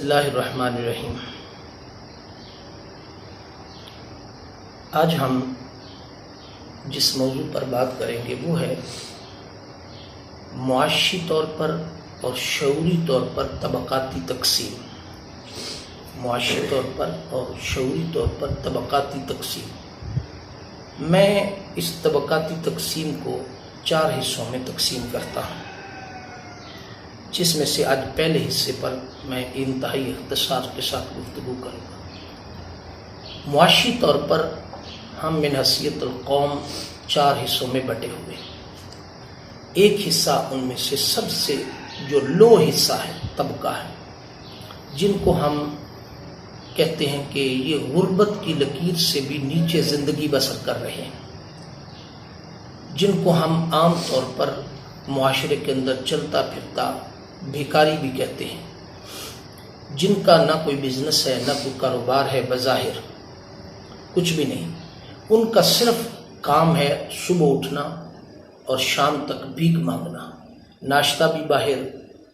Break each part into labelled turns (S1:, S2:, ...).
S1: اللہ الرحمن الرحیم۔ آج ہم جس موضوع پر بات کریں گے وہ ہے معاشی طور پر اور شعوری طور پر طبقاتی تقسیم۔ معاشی طور پر اور شعوری طور پر طبقاتی تقسیم۔ میں اس طبقاتی تقسیم کو 4 حصوں میں تقسیم کرتا ہوں، جس میں سے آج پہلے حصے پر میں انتہائی اختصار کے ساتھ گفتگو کروں گا۔ معاشی طور پر ہم من حیثیت القوم 4 حصوں میں بٹے ہوئے۔ ایک حصہ ان میں سے سب سے جو لو حصہ ہے، طبقہ ہے، جن کو ہم کہتے ہیں کہ یہ غربت کی لکیر سے بھی نیچے زندگی بسر کر رہے ہیں، جن کو ہم عام طور پر معاشرے کے اندر چلتا پھرتا بھیکاری بھی کہتے ہیں، جن کا نہ کوئی بزنس ہے نہ کوئی کاروبار ہے، بظاہر کچھ بھی نہیں۔ ان کا صرف کام ہے صبح اٹھنا اور شام تک بھیک مانگنا، ناشتہ بھی باہر،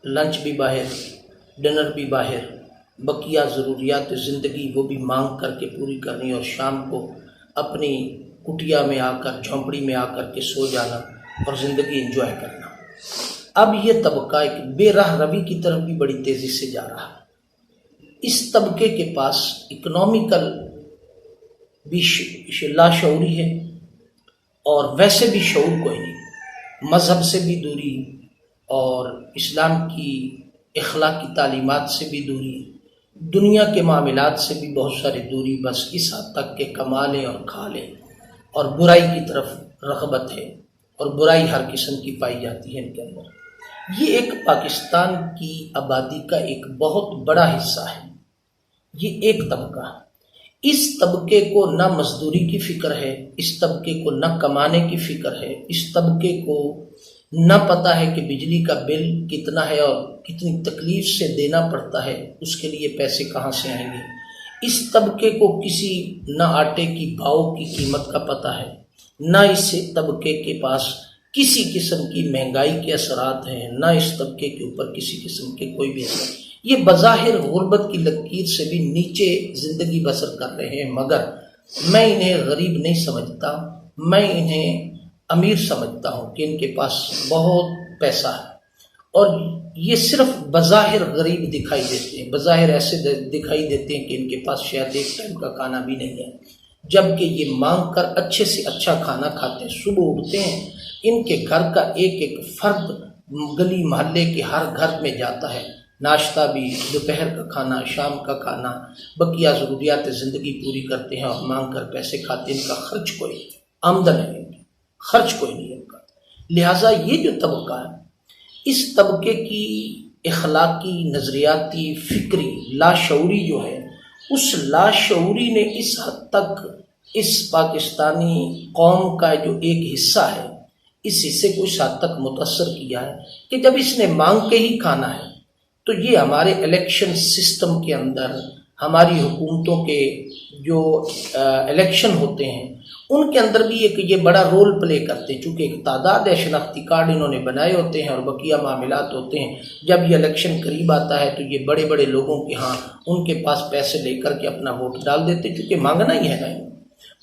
S1: لنچ بھی باہر، ڈنر بھی باہر، بقیہ ضروریات زندگی وہ بھی مانگ کر کے پوری کرنی، اور شام کو اپنی کٹیا میں آ کر، جھونپڑی میں آ کر کے سو جانا اور زندگی انجوائے کرنا۔ اب یہ طبقہ ایک بے راہ روی کی طرف بھی بڑی تیزی سے جا رہا ہے۔ اس طبقے کے پاس اکنامیکل بھی لاشعوری ہے اور ویسے بھی شعور کوئی نہیں، مذہب سے بھی دوری اور اسلام کی اخلاقی تعلیمات سے بھی دوری، دنیا کے معاملات سے بھی بہت ساری دوری، بس اس حد تک کہ کما لیں اور کھا لیں، اور برائی کی طرف رغبت ہے، اور برائی ہر قسم کی پائی جاتی ہے ان کے اندر۔ یہ ایک پاکستان کی آبادی کا ایک بہت بڑا حصہ ہے، یہ ایک طبقہ۔ اس طبقے کو نہ مزدوری کی فکر ہے، اس طبقے کو نہ کمانے کی فکر ہے، اس طبقے کو نہ پتہ ہے کہ بجلی کا بل کتنا ہے اور کتنی تکلیف سے دینا پڑتا ہے، اس کے لیے پیسے کہاں سے آئیں گے۔ اس طبقے کو کسی نہ آٹے کی بھاؤ کی قیمت کا پتہ ہے، نہ اس طبقے کے پاس کسی قسم کی مہنگائی کے اثرات ہیں، نہ اس طبقے کے اوپر کسی قسم کے کوئی بھی اثر۔ یہ بظاہر غربت کی لکیر سے بھی نیچے زندگی بسر کر رہے ہیں، مگر میں انہیں غریب نہیں سمجھتا، میں انہیں امیر سمجھتا ہوں کہ ان کے پاس بہت پیسہ ہے، اور یہ صرف بظاہر غریب دکھائی دیتے ہیں، بظاہر ایسے دکھائی دیتے ہیں کہ ان کے پاس شاید ایک ٹائم کا کھانا بھی نہیں ہے، جبکہ یہ مانگ کر اچھے سے اچھا کھانا کھاتے ہیں۔ صبح اٹھتے ہیں، ان کے گھر کا ایک ایک فرد گلی محلے کے ہر گھر میں جاتا ہے، ناشتہ بھی، دوپہر کا کھانا، شام کا کھانا، بقیہ ضروریات زندگی پوری کرتے ہیں اور مانگ کر پیسے کھاتے ہیں۔ ان کا خرچ کوئی آمدن ہے، ان کی خرچ کوئی نہیں ان کا۔ لہٰذا یہ جو طبقہ ہے، اس طبقے کی اخلاقی، نظریاتی، فکری لاشعوری جو ہے، اس لاشعوری نے اس حد تک اس پاکستانی قوم کا جو ایک حصہ ہے، اس حصے کو اس حد تک متاثر کیا ہے کہ جب اس نے مانگ کے ہی کھانا ہے تو یہ ہمارے الیکشن سسٹم کے اندر، ہماری حکومتوں کے جو الیکشن ہوتے ہیں ان کے اندر بھی یہ بڑا رول پلے کرتے ہیں، چونکہ ایک تعداد ہے، شناختی کارڈ انہوں نے بنائے ہوتے ہیں اور بقیہ معاملات ہوتے ہیں۔ جب یہ الیکشن قریب آتا ہے تو یہ بڑے بڑے لوگوں کے ہاں ان کے پاس پیسے لے کر کے اپنا ووٹ ڈال دیتے ہیں، چونکہ مانگنا ہی ہے نا،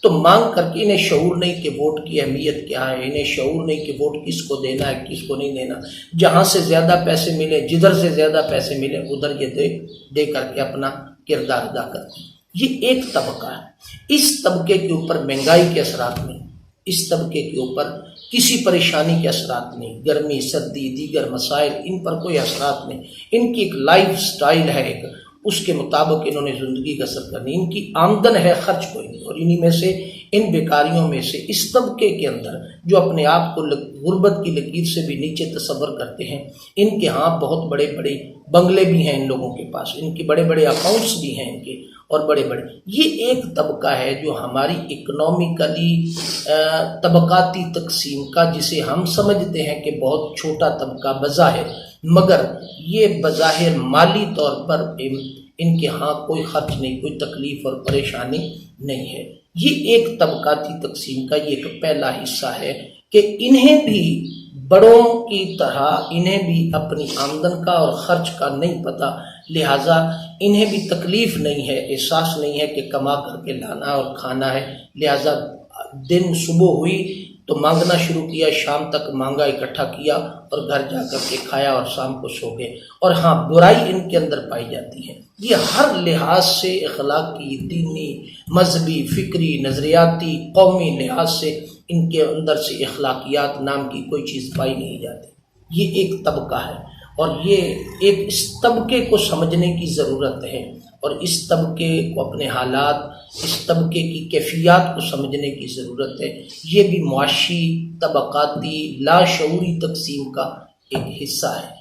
S1: تو مانگ کر کے انہیں شعور نہیں کہ ووٹ کی اہمیت کیا ہے، انہیں شعور نہیں کہ ووٹ کس کو دینا ہے کس کو نہیں دینا۔ جہاں سے زیادہ پیسے ملے، جدھر سے زیادہ پیسے ملے، ادھر یہ دے کر کے اپنا کردار ادا کرتے ہیں۔ یہ ایک طبقہ ہے۔ اس طبقے کے اوپر مہنگائی کے اثرات نہیں، اس طبقے کے اوپر کسی پریشانی کے اثرات نہیں، گرمی، سردی، دیگر مسائل، ان پر کوئی اثرات نہیں۔ ان کی ایک لائف سٹائل ہے، ایک اس کے مطابق انہوں نے زندگی بسر کرنی، ان کی آمدن ہے، خرچ کوئی نہیں۔ اور انہی میں سے، ان بیکاریوں میں سے، اس طبقے کے اندر جو اپنے آپ کو غربت کی لکیر سے بھی نیچے تصور کرتے ہیں، ان کے ہاں بہت بڑے بڑے بنگلے بھی ہیں ان لوگوں کے پاس، ان کے بڑے بڑے اکاؤنٹس بھی ہیں ان کے، اور بڑے بڑے۔ یہ ایک طبقہ ہے جو ہماری اکنامیکلی طبقاتی تقسیم کا، جسے ہم سمجھتے ہیں کہ بہت چھوٹا طبقہ بظاہر، مگر یہ بظاہر مالی طور پر ان کے ہاں کوئی خرچ نہیں، کوئی تکلیف اور پریشانی نہیں ہے۔ یہ ایک طبقاتی تقسیم کا یہ ایک پہلا حصہ ہے کہ انہیں بھی بڑوں کی طرح انہیں بھی اپنی آمدن کا اور خرچ کا نہیں پتہ، لہٰذا انہیں بھی تکلیف نہیں ہے، احساس نہیں ہے کہ کما کر کے لانا اور کھانا ہے، لہٰذا دن صبح ہوئی تو مانگنا شروع کیا، شام تک مانگا اکٹھا کیا اور گھر جا کر کے کھایا اور شام کو سو گئے۔ اور ہاں، برائی ان کے اندر پائی جاتی ہے۔ یہ ہر لحاظ سے اخلاقی، دینی، مذہبی، فکری، نظریاتی، قومی لحاظ سے ان کے اندر سے اخلاقیات نام کی کوئی چیز پائی نہیں جاتی۔ یہ ایک طبقہ ہے اور اس طبقے کو سمجھنے کی ضرورت ہے، اور اس طبقے کو اپنے حالات، اس طبقے کی کیفیات کو سمجھنے کی ضرورت ہے۔ یہ بھی معاشی، طبقاتی، لاشعوری تقسیم کا ایک حصہ ہے۔